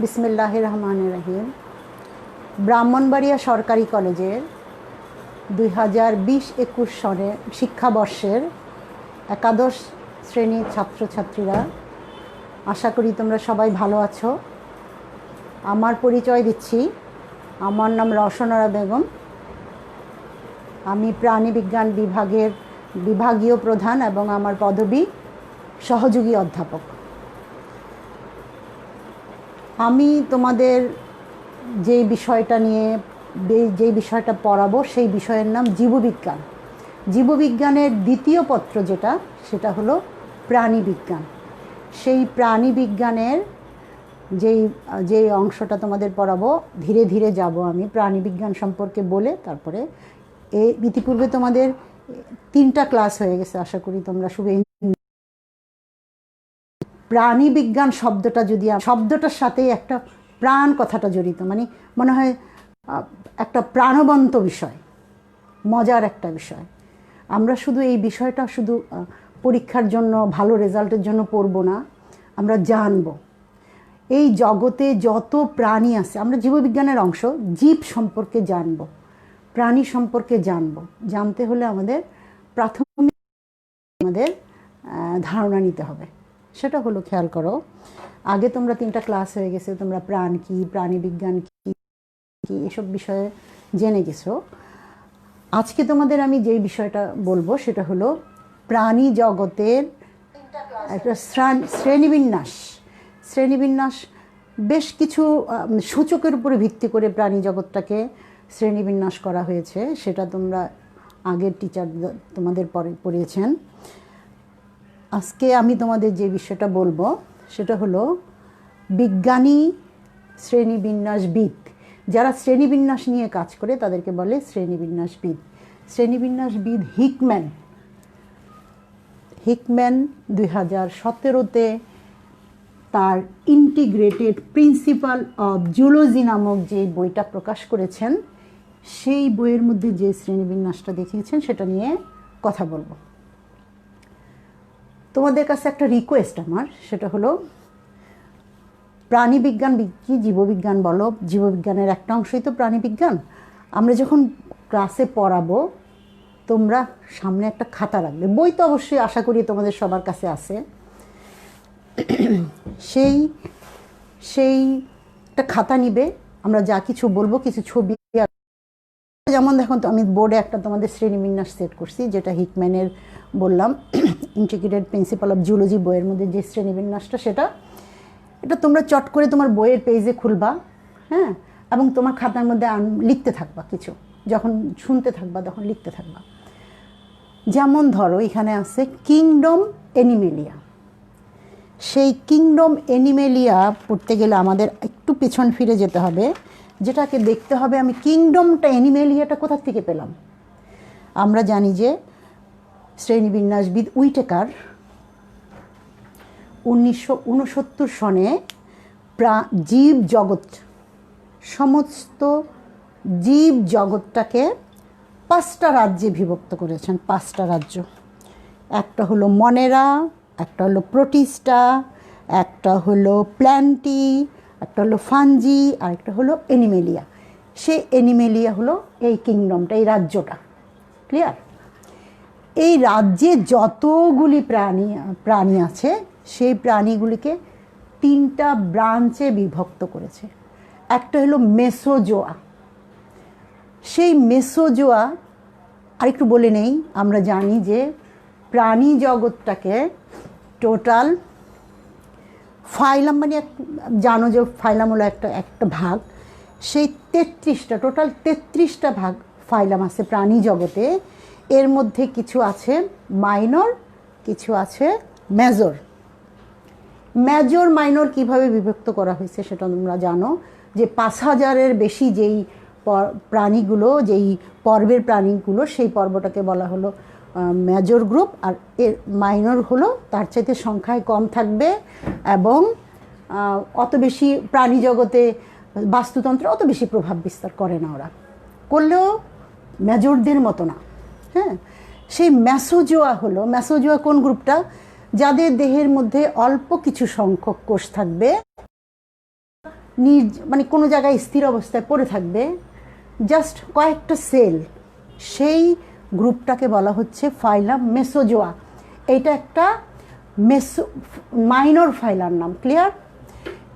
বিসমিল্লাহির রহমানির রহিম। ব্রাহ্মণবাড়িয়া সরকারি কলেজের 2020-21 সনে শিক্ষাবর্ষের একাদশ শ্রেণীর ছাত্রছাত্রীরা, আশা করি তোমরা সবাই ভালো আছো। আমার পরিচয় দিচ্ছি। আমার নাম রওশনারা বেগম। আমি প্রাণীবিজ্ঞান বিভাগের বিভাগীয় প্রধান এবং আমার পদবি সহযোগী অধ্যাপক। আমি তোমাদের যে বিষয়টা পড়াবো সেই বিষয়ের নাম জীববিজ্ঞান। জীববিজ্ঞানের দ্বিতীয় পত্র সেটা হলো প্রাণীবিজ্ঞান। সেই প্রাণীবিজ্ঞানের যেই অংশটা তোমাদের পড়াবো, ধীরে ধীরে যাব আমি প্রাণীবিজ্ঞান সম্পর্কে বলে। তারপরে ইতিপূর্বে তোমাদের 3টা ক্লাস হয়ে গেছে, আশা করি তোমরা শুধু প্রাণীবিজ্ঞান শব্দটার সাথেই একটা প্রাণ কথাটা জড়িত, মানে মনে হয় একটা প্রাণবন্ত বিষয়, মজার একটা বিষয়। আমরা শুধু এই বিষয়টা শুধু পরীক্ষার জন্য, ভালো রেজাল্টের জন্য পড়ব না, আমরা জানব এই জগতে যত প্রাণী আছে। আমরা জীববিজ্ঞানের অংশ, জীব সম্পর্কে জানব, প্রাণী সম্পর্কে জানতে হলে আমাদের প্রাথমিক ধারণা নিতে হবে। সেটা হলো, খেয়াল করো, আগে তোমরা 3টা ক্লাস হয়ে গেছে, তোমরা প্রাণ কি, প্রাণীবিজ্ঞান কি এসব বিষয়ে জেনে গেছো। আজকে তোমাদের আমি যেই বিষয়টা বলবো সেটা হলো প্রাণী জগতের একটা শ্রেণীবিন্যাস। বেশ কিছু সূচকের উপরে ভিত্তি করে প্রাণী জগৎটাকে শ্রেণীবিন্যাস করা হয়েছে। সেটা তোমরা আগের টিচার তোমাদের পড়িয়েছেন। আজকে আমি তোমাদের যে বিষয়টা বলবো সেটা হলো বিজ্ঞানী শ্রেণীবিন্যাসবিদ। যারা শ্রেণীবিন্যাস নিয়ে কাজ করে তাদেরকে বলে শ্রেণীবিন্যাসবিদ। হিকম্যান 2017-তে তার ইন্টিগ্রেটেড প্রিন্সিপাল অফ জুলজি নামক যে বইটা প্রকাশ করেছেন, সেই বইয়ের মধ্যে যে শ্রেণীবিন্যাসটা দেখিয়েছেন সেটা নিয়ে কথা বলবো। তোমাদের কাছে একটা রিকোয়েস্ট আমার, সেটা হলো প্রাণীবিজ্ঞান কি জীববিজ্ঞান বলো, জীববিজ্ঞানের একটা অংশই তো প্রাণীবিজ্ঞান। আমরা যখন ক্লাসে পড়াবো তোমরা সামনে একটা খাতা রাখবে। বই তো অবশ্যই আশা করি তোমাদের সবার কাছে আছে। সেই একটা খাতা নিবে। আমরা যা কিছু বলবো, কিছু ছবি, যেমন দেখো তো আমি বোর্ডে একটা তোমাদের শ্রেণীবিন্যাস সেট করছি, যেটা হিকম্যানের বললাম ইন্টিগ্রেটেড প্রিন্সিপাল অফ জুলজি বইয়ের মধ্যে যে শ্রেণীবিন্যাসটা, এটা তোমরা চট করে তোমার বইয়ের পেজে খুলবা, হ্যাঁ, এবং তোমার খাতার মধ্যে লিখতে থাকবা। কিছু যখন শুনতে থাকবা তখন লিখতে থাকবা। যেমন ধরো এখানে আছে কিংডম অ্যানিমেলিয়া। সেই কিংডম অ্যানিমেলিয়া পড়তে গেলে আমাদের একটু পেছন ফিরে যেতে হবে, যেটাকে দেখতে হবে আমি কিংডমটা অ্যানিমেলিয়াটা কোথা থেকে পেলাম। আমরা জানি যে শ্রেণীবিন্যাসবিদ উইটেকার 1969 সনে সমস্ত জীব জগৎটাকে 5টা রাজ্যে বিভক্ত করেছেন। 5টা রাজ্য, একটা হলো মনেরা, একটা হলো প্রোটিস্টা, একটা হলো প্ল্যান্টি, একটা হলো ফাঞ্জি, আর একটা হলো অ্যানিমেলিয়া। সেই অ্যানিমেলিয়া হলো এই কিংডমটা, এই রাজ্যটা। ক্লিয়ার? এই রাজ্যে যতগুলি প্রাণী আছে সেই প্রাণীগুলিকে 3টা ব্রাঞ্চে বিভক্ত করেছে। একটা হলো মেসোজোয়া। সেই মেসোজোয়া আরেকটু বলে নেই, আমরা জানি যে প্রাণী জগৎটাকে টোটাল ফাইলাম, মানে জানো যে ফাইলাম হলো একটা ভাগ। সেই 33টা, টোটাল 33টা ভাগ ফাইলাম আছে প্রাণী জগতে। এর মধ্যে কিছু আছে মাইনর, কিছু আছে মেজর। মাইনর কিভাবে বিভক্ত করা হয়েছে সেটা তোমরা জানো, যে 5000-এর বেশি যেই প্রাণীগুলো, যেই পর্বের প্রাণীগুলো, সেই পর্বটাকে বলা হলো মেজর গ্রুপ। আর এর মাইনর হলো তার চাইতে সংখ্যায় কম থাকবে এবং অত বেশি প্রাণী জগতে বাস্তুতন্ত্রে অত বেশি প্রভাব বিস্তার করে না। ওরা করলেও মেজরদের মতো না। হ্যাঁ, সেই মেসোজোয়া কোন গ্রুপটা? যাদের দেহের মধ্যে অল্প কিছু সংখ্যক কোষ থাকবে, মানে কোনো জায়গায় স্থির অবস্থায় পড়ে থাকবে, জাস্ট কয়েকটা সেল, সেই গ্রুপটাকে বলা হচ্ছে ফাইলাম মেসোজোয়া। এইটা একটা মাইনর ফাইলার নাম। ক্লিয়ার?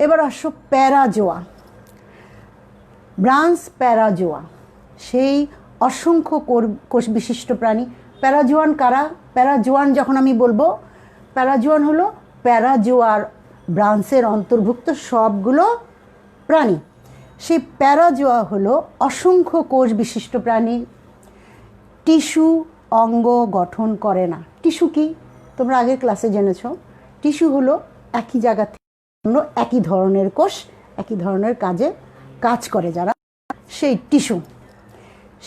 এবার আসো প্যারাজোয়া, ব্রাঞ্চ প্যারাজোয়া, সেই অসংখ্য কোষ বিশিষ্ট প্রাণী। প্যারাজোয়ান কারা? প্যারাজোয়ান যখন আমি বলবো, প্যারাজোয়ান হলো প্যারাজোয়ার ব্রাঞ্চের অন্তর্ভুক্ত সবগুলো প্রাণী। সেই প্যারাজোয়া হলো অসংখ্য কোষ বিশিষ্ট প্রাণী, টিস্যু অঙ্গ গঠন করে না। টিস্যু কি তোমরা আগের ক্লাসে জেনেছ? টিস্যু হলো একই জায়গা থেকে একই ধরনের কোষ, একই ধরনের কাজ করে যারা, সেই টিস্যু।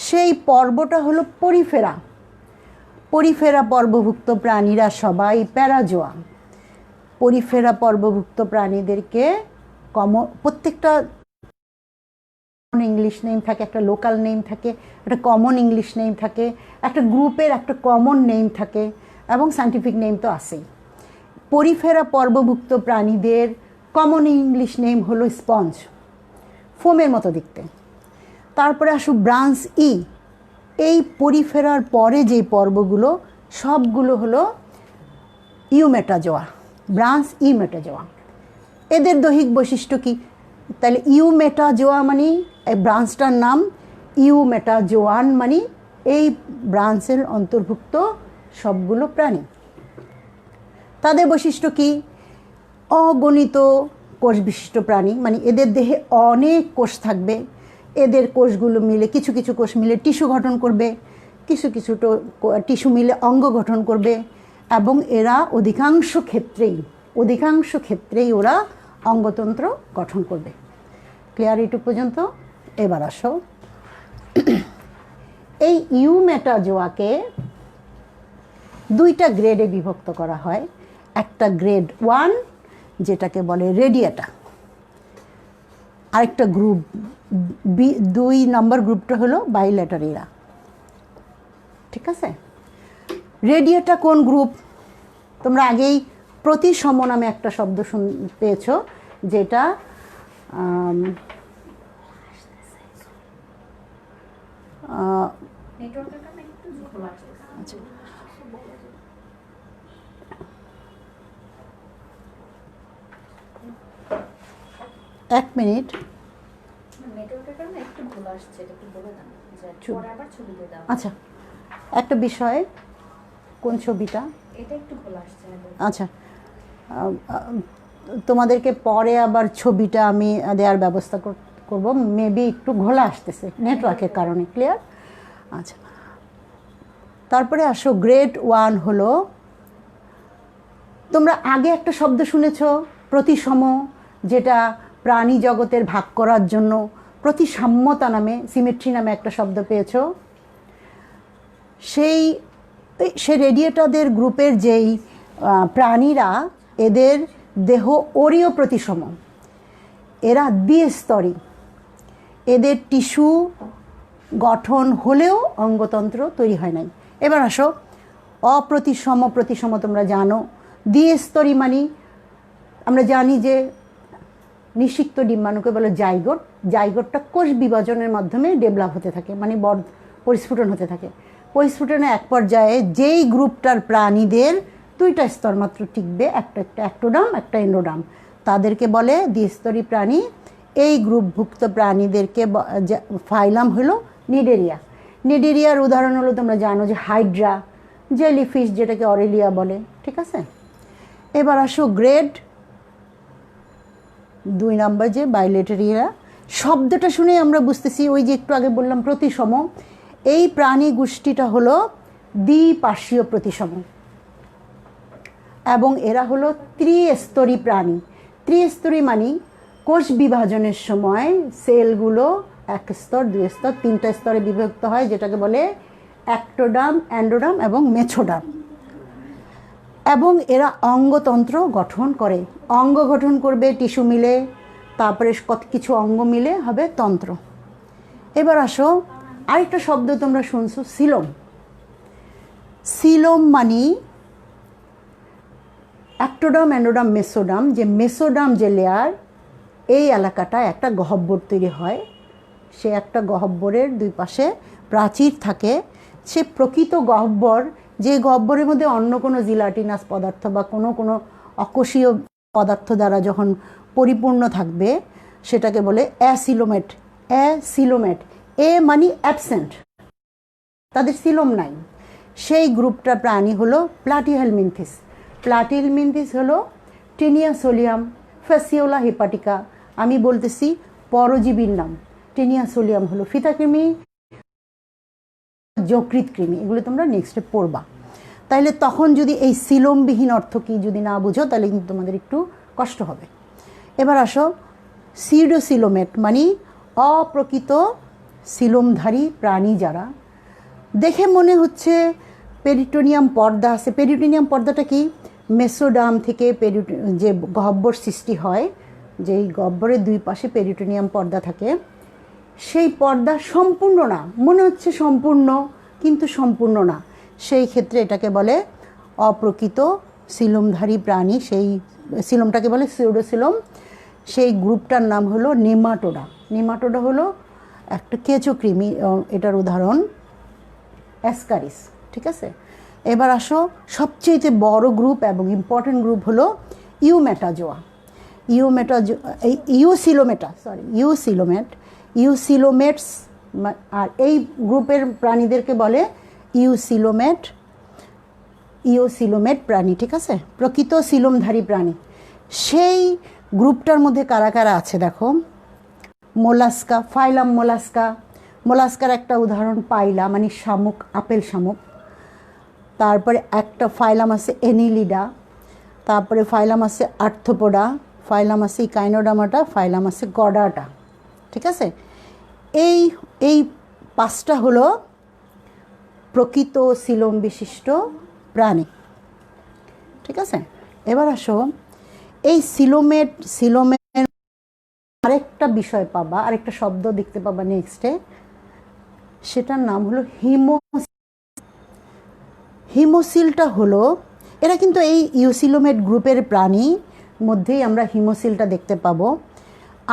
সেই পর্বটা হলো পরিফেরা। পরিফেরা পর্বভুক্ত প্রাণীরা সবাই প্যারাজোয়া। পরিফেরা পর্বভুক্ত প্রাণীদেরকে প্রত্যেকটা ইংলিশ নেম থাকে, একটা লোকাল নেম থাকে, একটা কমন ইংলিশ নেম থাকে, একটা গ্রুপের একটা কমন নেম থাকে, এবং সায়েন্টিফিক নেম তো আছেই। পরিফেরা পর্বভুক্ত প্রাণীদের কমন ইংলিশ নেম হলো স্পঞ্জ, ফোমের মতো দেখতে। তারপরে আসো ব্রাঞ্চ ই। এই পরিফেরার পরে যে পর্বগুলো সবগুলো হলো ইউমেটাজোয়া, ব্রাঞ্চ ইউমেটাজোয়া। এদের দৈহিক বৈশিষ্ট্য কি? তাহলে ইউমেটাজোয়া মানে এই ব্রাঞ্চটার নাম, ইউমেটাজোয়ান মানে এই ব্রাঞ্চের অন্তর্ভুক্ত সবগুলো প্রাণী। তাদের বৈশিষ্ট্য কি? অগণিত কোষ বিশিষ্ট প্রাণী, মানে এদের দেহে অনেক কোষ থাকবে। এদের কোষগুলো মিলে, কিছু কিছু কোষ মিলে টিস্যু গঠন করবে, কিছু কিছু টিস্যু মিলে অঙ্গ গঠন করবে, এবং এরা অধিকাংশ ক্ষেত্রেই ওরা অঙ্গতন্ত্র গঠন করবে। ক্লিয়ার এইটুকু পর্যন্ত? এবার আসো, এই ইউমেটাজোয়াকে দুইটা গ্রেডে বিভক্ত করা হয়। একটা গ্রেড 1 যেটাকে বলে রেডিয়েটা, আরেকটা গ্রুপ 2 নম্বর গ্রুপটা হলো বাইল্যাটারিরা। ঠিক আছে? রেডিয়েটা কোন গ্রুপ? তোমরা আগেই প্রতিসম নামে একটা শব্দ পেয়েছ, যেটা আচ্ছা, এক মিনিট। আচ্ছা, একটা বিষয়, কোন ছবিটা? আচ্ছা, তোমাদেরকে পরে আবার ছবিটা আমি দেওয়ার ব্যবস্থা করব। মেবি একটু ঘোলা আসতেছে নেটওয়ার্কের কারণে। ক্লিয়ার? আচ্ছা, তারপরে আসো গ্রেড 1 হলো, তোমরা আগে একটা শব্দ শুনেছ প্রতিসম, যেটা প্রাণী জগতের ভাগ করার জন্য প্রতিসাম্যতা নামে, সিমেট্রি নামে একটা শব্দ পেয়েছ। সেই রেডিয়েটাদের গ্রুপের যেই প্রাণীরা, এদের দেহ অরীয় প্রতিসম, এরা দ্বিস্তরী, এদের টিস্যু গঠন হলেও অঙ্গতন্ত্র তৈরি হয় নাই। এবার আসো অপ্রতিসম। প্রতিসম তোমরা জানো। দ্বিস্তরী মানে আমরা জানি যে নিষিক্ত ডিম্বাণুকে বলে জাইগোট। জাইগোটটা কোষ বিভাজনের মাধ্যমে ডেভেলপ হতে থাকে, মানে পরিস্ফুটন হতে থাকে। পরিস্ফুটনের এক পর্যায়ে যেই গ্রুপটার প্রাণীদের 2টা স্তর মাত্র টিকবে, একটা অ্যাক্টোডার্ম, একটা এন্ডোডার্ম, তাদেরকে বলে দ্বিস্তরী প্রাণী। এই গ্রুপভুক্ত প্রাণীদেরকে ফাইলাম হলো নিডেরিয়া। নিডেরিয়ার উদাহরণ হলো তোমরা জানো যে হাইড্রা, জেলিফিশ যেটাকে অরেলিয়া বলে। ঠিক আছে? এবার আসো গ্রেড 2 নম্বর, যে বাইলেটারিয়া। শব্দটা শুনে আমরা বুঝতেছি, ওই যে একটু আগে বললাম প্রতিসম, এই প্রাণী গোষ্ঠীটা হলো দ্বিপার্শ্বীয় প্রতিসম, এবং এরা হলো ত্রিস্তরী প্রাণী। ত্রিস্তরী মানে কোষ বিভাজনের সময় সেলগুলো 1 স্তর, 2 স্তর, 3টা স্তরে বিভক্ত হয়, যেটাকে বলে অ্যাক্টোডার্ম, অ্যান্ডোডার্ম এবং মেছোডার্ম। এবং এরা অঙ্গতন্ত্র গঠন করে, অঙ্গ গঠন করবে টিস্যু মিলে, তারপরে কিছু অঙ্গ মিলে হবে তন্ত্র। এবার আসো, আরেকটা শব্দ তোমরা শুনছো, সিলোম। সিলোম মানে অ্যাক্টোডার্ম, অ্যান্ডোডার্ম, মেসোডার্ম। যে মেসোডার্ম যে লেয়ার, এই এলাকাটায় একটা গহ্বর তৈরি হয়। সে একটা গহ্বরের দুই পাশে প্রাচীর থাকে। সে প্রকৃত গহ্বর, যে গহ্বরের মধ্যে অন্য কোনো জিলাটিনাস পদার্থ বা কোনো অকোষীয় পদার্থ দ্বারা যখন পরিপূর্ণ থাকবে, সেটাকে বলে অ্যাসিলোমেট। অ্যাসিলোমেট, এ মানে অ্যাবসেন্ট, তাদের সিলোম নাই। সেই গ্রুপটা প্রাণী হলো প্লাটিহেলমিনথিস। প্লাটিহেলমিনথিস হলো টেনিয়াসোলিয়াম, ফ্যাসিওলা হেপাটিকা। আমি বলতেছি পরজীবীর নাম। টেনিয়াসোলিয়াম হলো ফিতাকৃমি, যকৃৎ কৃমি, এগুলো তোমরা নেক্সটে পড়বা। তাইলে তখন যদি এই সিলোমবিহীন অর্থ কি যদি না বুঝো, তাহলে কিন্তু তোমাদের একটু কষ্ট হবে। এবার আসো, সিউডোসিলোমেট মানে অপ্রকৃত সিলোমধারী প্রাণী যারা। দেখে মনে হচ্ছে পেরিটোনিয়াম পর্দা আছে। পেরিটোনিয়াম পর্দাটা কি? মেসোডাম থেকে যে গহ্বর সৃষ্টি হয়, যেই গহ্বরের দুই পাশে পেরিটোনিয়াম পর্দা থাকে, সেই পর্দা সম্পূর্ণ না, মনে হচ্ছে সম্পূর্ণ কিন্তু সম্পূর্ণ না। সেই ক্ষেত্রে এটাকে বলে অপ্রকৃত সিলোমধারী প্রাণী। সেই সিলোমটাকে বলে সিউডোসিলোম। সেই গ্রুপটার নাম হলো নেমাটোডা। নেমাটোডা হলো একটা কেঁচোকৃমি, এটার উদাহরণ অ্যাসকারিস। ঠিক আছে, এবার আসো, সবচেয়ে বড় গ্রুপ এবং ইম্পর্টেন্ট গ্রুপ হলো ইউমেটাজোয়া। ইউসিলোমেটস। আর এই গ্রুপের প্রাণীদেরকে বলে ইউসিলোমেট প্রাণী। ঠিক আছে, প্রকৃত সিলোমধারী প্রাণী। সেই গ্রুপটার মধ্যে কারা কারা আছে দেখো। Mollusca, ফাইলাম mollusca. মোলাস্কার একটা উদাহরণ পাইলা মানে শামুক, আপেল শামুক। তারপরে একটা ফাইলাম আছে এনিলিডা। তারপরে ফাইলাম আছে আর্থ্রোপোডা, ফাইলাম আছে ইকাইনোডার্মাটা, ফাইলাম আছে গডাটা। ঠিক আছে, এই পাঁচটা হলো প্রকৃত সিলোম বিশিষ্ট প্রাণী। ঠিক আছে, এবার আসো, এই সিলোমের আরেকটা বিষয় পাবা, আরেকটা শব্দ দেখতে পাবা নেক্সটে, সেটার নাম হলো হিমোসিলটা হলো, এরা কিন্তু এই ইউসিলোমেট গ্রুপের প্রাণী মধ্যেই আমরা হিমোসিলটা দেখতে পাবো।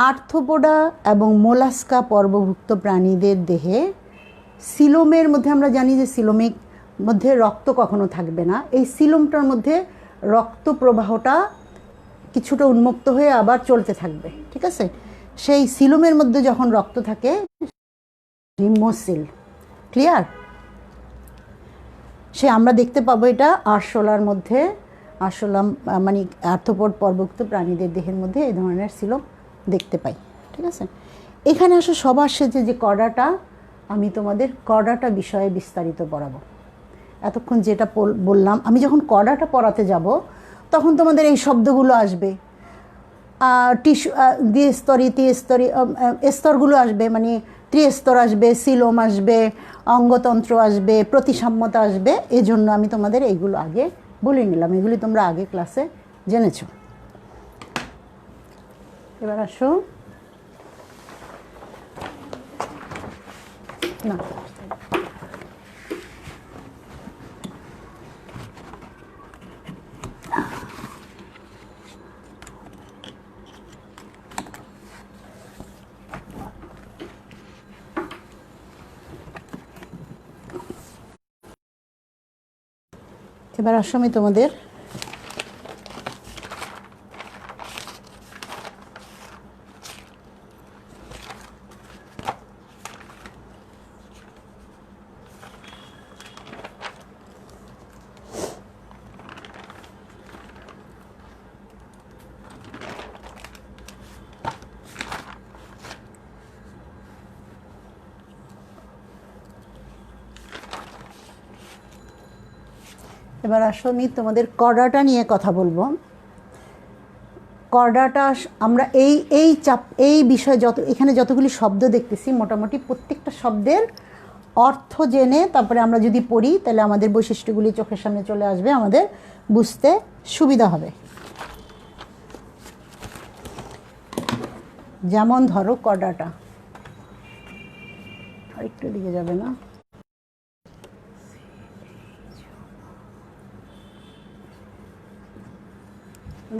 আর্থ্রোপোডা এবং মোলাস্কা পর্বভুক্ত প্রাণীদের দেহে সিলোমের মধ্যে আমরা জানি যে সিলোমিক মধ্যে রক্ত কখনো থাকবে না। এই সিলোমটার মধ্যে রক্ত প্রবাহটা কিছুটা উন্মুক্ত হয়ে আবার চলতে থাকবে। ঠিক আছে, সেই সিলোমের মধ্যে যখন রক্ত থাকে, হিমোসিল। ক্লিয়ার? সে আমরা দেখতে পাবো এটা আরশোলার মধ্যে। আরশোলা মানে আর্থ্রোপড পর্বভুক্ত প্রাণীদের দেহের মধ্যে এই ধরনের সিলোম দেখতে পাই। ঠিক আছে, এখানে আসো সবার শেষে যে কর্ডাটা, আমি তোমাদের কর্ডাটা বিষয়ে বিস্তারিত পড়াবো। এতক্ষণ যেটা বললাম, আমি যখন কর্ডাটা পড়াতে যাব তখন তোমাদের এই শব্দগুলো আসবে, টিস্যু দ্বিস্তরী ত্রিস্তরী স্তরগুলো আসবে, মানে ত্রিস্তর আসবে, সিলোম আসবে, অঙ্গতন্ত্র আসবে, প্রতিসাম্যতা আসবে। এজন্য আমি তোমাদের এইগুলো আগে বলে নিলাম, এগুলি তোমরা আগে ক্লাসে জেনেছো। এবার আসো, না এবার আসো, আমি তোমাদের আমি তোমাদের কর্ডাটা নিয়ে কথা বলবো। কর্ডাটা আমরা এই বিষয়ে এখানে যতগুলি শব্দ দেখতেছি, মোটামুটি প্রত্যেকটা শব্দের অর্থ জেনে তারপরে আমরা যদি পড়ি, তাহলে আমাদের বৈশিষ্ট্যগুলি চোখের সামনে চলে আসবে, আমাদের বুঝতে সুবিধা হবে। যেমন ধরো কর্ডাটা, আরেকটু দিকে যাবে না,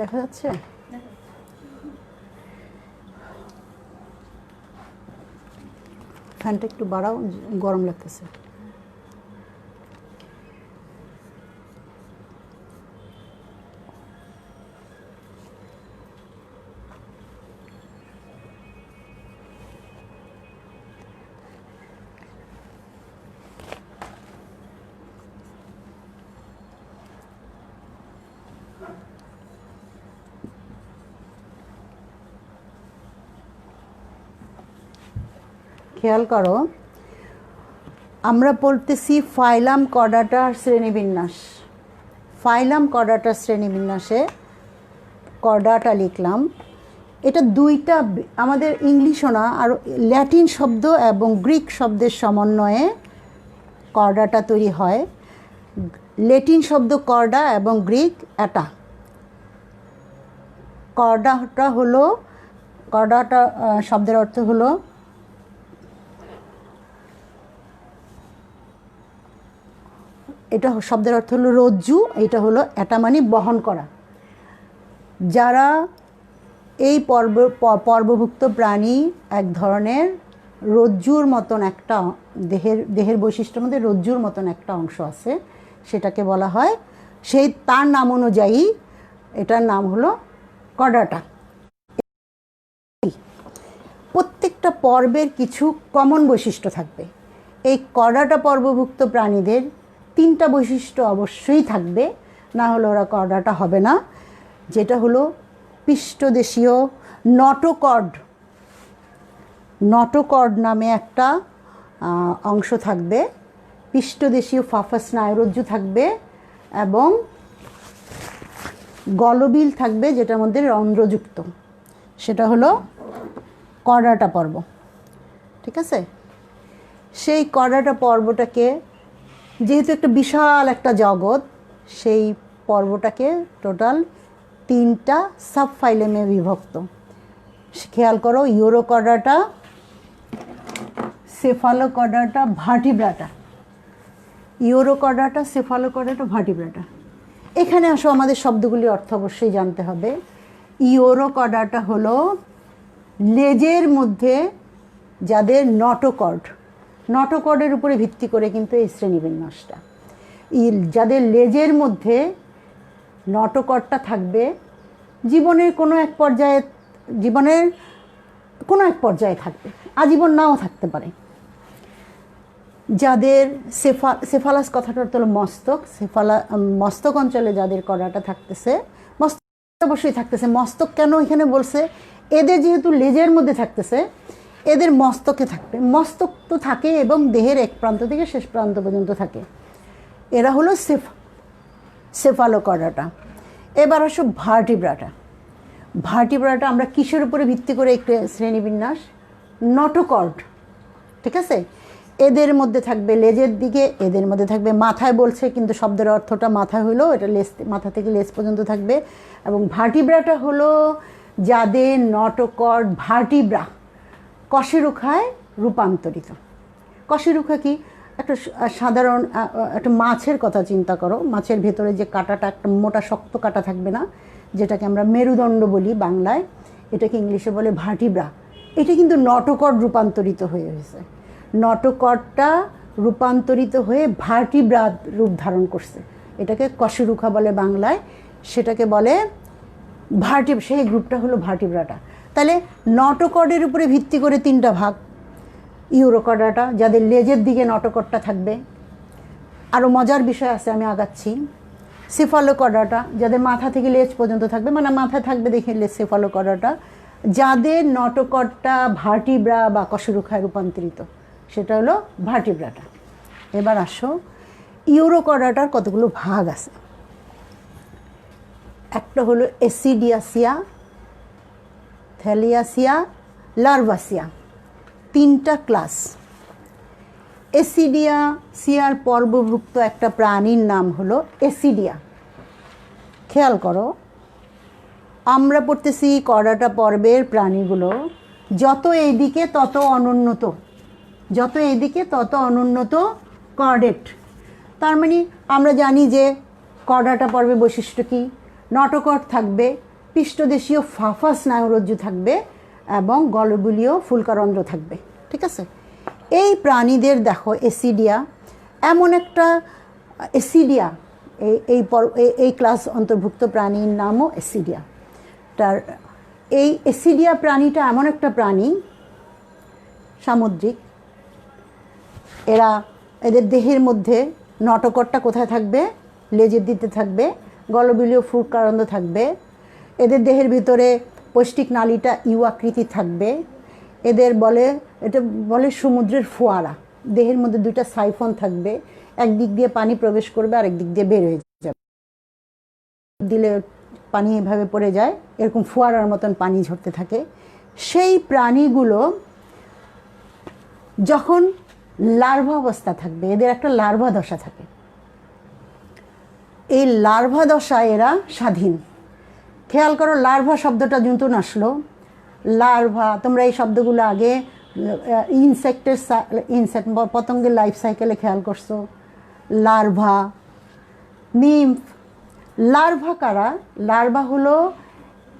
দেখা যাচ্ছে? ফ্যানটা একটু বাড়াও, গরম লাগতেছে। খেয়াল করো, আমরা পড়তেছি ফাইলাম কর্ডাটার শ্রেণীবিন্যাস। ফাইলাম কর্ডাটার শ্রেণীবিন্যাসে কর্ডাটা লিখলাম। এটা দুইটা আমাদের ইংলিশও না, আর ল্যাটিন শব্দ এবং গ্রিক শব্দের সমন্বয়ে কর্ডাটা তৈরি হয়। ল্যাটিন শব্দ কর্ডা এবং গ্রিক অ্যাটা। কর্ডাটা শব্দের অর্থ হলো এটা শব্দের অর্থ হলো রজ্জু, এটা হলো এটা মানে বহন করা। যারা এই পর্বভুক্ত প্রাণী এক ধরনের রজ্জুর মতন একটা দেহের বৈশিষ্ট্যের মধ্যে রজ্জুর মতন একটা অংশ আছে, সেটাকে বলা হয়, তার নাম অনুযায়ী এটার নাম হলো কর্ডাটা। প্রত্যেকটা পর্বের কিছু কমন বৈশিষ্ট্য থাকবে। এই কর্ডাটা পর্বভুক্ত প্রাণীদের 3টা বৈশিষ্ট্য অবশ্যই থাকবে, না হলে ওরা কর্ডাটা হবে না। যেটা হলো পৃষ্ঠদেশীয় নটোকর্ড নামে একটা অংশ থাকবে, পৃষ্ঠদেশীয় ফাফা স্নায়ুরজ্জু থাকবে এবং গলবিল থাকবে যেটার মধ্যে রন্ধ্রযুক্ত। সেটা হলো কর্ডাটা পর্ব। ঠিক আছে, সেই কর্ডাটা পর্বটাকে, যেহেতু একটা বিশাল একটা জগৎ, সেই পর্বটাকে টোটাল 3টা সাব ফাইলেমে বিভক্ত। খেয়াল করো, Urochordata, Cephalochordata, Vertebrata. Urochordata, Cephalochordata, Vertebrata. এখানে আসো, আমাদের শব্দগুলি অর্থ অবশ্যই জানতে হবে। ইউরোকর্ডাটা হলো লেজের মধ্যে যাদের নটোকর্ডের উপরে ভিত্তি করে কিন্তু এই শ্রেণীবিন্যাসটা। যাদের লেজের মধ্যে নটোকর্ডটা থাকবে, জীবনের কোনো এক পর্যায়ে থাকবে, আজীবন নাও থাকতে পারে। যাদের সেফালাস কথাটার তো হলো মস্তক, মস্তক অঞ্চলে যাদের কর্ডাটা থাকতেছে, মস্তক অবশ্যই থাকতেছে। মস্তক কেন এখানে বলছে? এদের যেহেতু লেজের মধ্যে থাকতেছে, এদের মস্তকে থাকবে। মস্তক তো থাকে এবং দেহের এক প্রান্ত থেকে শেষ প্রান্ত পর্যন্ত থাকে। এরা হলো সেফালোকর্ডাটা। এবার আসো ভার্টিব্রাটা আমরা কিসের উপরে ভিত্তি করে একটু শ্রেণীবিন্যাস? নটোকর্ড। ঠিক আছে, এদের মধ্যে থাকবে লেজের দিকে, এদের মধ্যে থাকবে মাথায়, বলছে কিন্তু শব্দের অর্থটা মাথায় হলো, এটা মাথা থেকে লেজ পর্যন্ত থাকবে। এবং ভার্টিব্রাটা হলো যাদের নটোকর্ড ভার্টিব্রা কশেরুখায় রূপান্তরিত। কশেরুখা কি? একটা সাধারণ একটা মাছের কথা চিন্তা করো। মাছের ভেতরে যে কাঁটাটা, একটা মোটা শক্ত কাঁটা থাকবে না, যেটাকে আমরা মেরুদণ্ড বলি বাংলায়, এটাকে ইংলিশে বলে ভার্টিব্রা। এটা কিন্তু নটোকর্ড রূপান্তরিত হয়েছে। নটোকর্ডটা রূপান্তরিত হয়ে ভার্টিব্রা রূপ ধারণ করছে, এটাকে কশেরুখা বলে বাংলায়, সেটাকে বলে সেই গ্রুপটা হলো ভার্টিব্রাটা। তাহলে নটোকর্ডের উপরে ভিত্তি করে 3টা ভাগ। ইউরোকর্ডাটা যাদের লেজের দিকে নটোকর্ডটা থাকবে। আরও মজার বিষয় আছে, আমি আগাচ্ছি। সেফালোকর্ডাটা যাদের মাথা থেকে লেজ পর্যন্ত থাকবে, মানে মাথায় থাকবে দেখে সেফালোকর্ডাটা, যাদের নটোকর্ডটা ভার্টিব্রা বা কশেরুখায় রূপান্তরিত, সেটা হলো ভার্টিব্রাটা। এবার আসো, ইউরোকর্ডাটার কতগুলো ভাগ আছে। একটা হলো এসিডিয়াসিয়া, থ্যালিয়াসিয়া, লার্ভাসিয়া, 3টা ক্লাস। এসিডিয়াসিয়ার পর্বভুক্ত একটা প্রাণীর নাম হলো এসিডিয়া। খেয়াল করো, আমরা পড়তেছি কর্ডাটা পর্বের প্রাণীগুলো যত এইদিকে তত অনুন্নত কর্ডেট। তার মানে আমরা জানি যে কর্ডাটা পর্বের বৈশিষ্ট্য কী? নটোকর্ড থাকবে, পৃষ্ঠদেশীয় ফাফা স্নায়ুরজ্জু থাকবে এবং গলবিলীয় ফুলকারন্ধ্র থাকবে। ঠিক আছে, এই প্রাণীদের দেখো এসিডিয়া এমন একটা এসিডিয়া এই ক্লাস অন্তর্ভুক্ত প্রাণীর নামও এসিডিয়া। তার এই এসিডিয়া প্রাণীটা এমন একটা প্রাণী সামুদ্রিক, এদের দেহের মধ্যে নটকটটা কোথায় থাকবে? লেজের দিতে থাকবে, গলবিলীয় ফুৎকারন্ধ্র থাকবে, এদের দেহের ভিতরে পৌষ্টিক নালীটা ইউ আকৃতি থাকবে, এটা বলে সমুদ্রের ফোয়ারা, দেহের মধ্যে দুইটা সাইফন থাকবে, একদিক দিয়ে পানি প্রবেশ করবে আর একদিক দিয়ে বের হয়ে যাবে, দিলে পানি এভাবে পড়ে যায়, এরকম ফোয়ারার মতন পানি ঝরতে থাকে। সেই প্রাণীগুলো যখন লার্ভা অবস্থা থাকবে, এদের একটা লার্ভা দশা থাকে, এই লার্ভা দশায় এরা স্বাধীন। খেয়াল করো, লার্ভা শব্দটা নতুন আসলো। লার্ভা, তোমরা এই শব্দগুলো আগে ইনসেক্ট পতঙ্গের লাইফ সাইকেলে খেয়াল করছো। Larva, nymph. লার্ভা কারা? লার্ভা হলো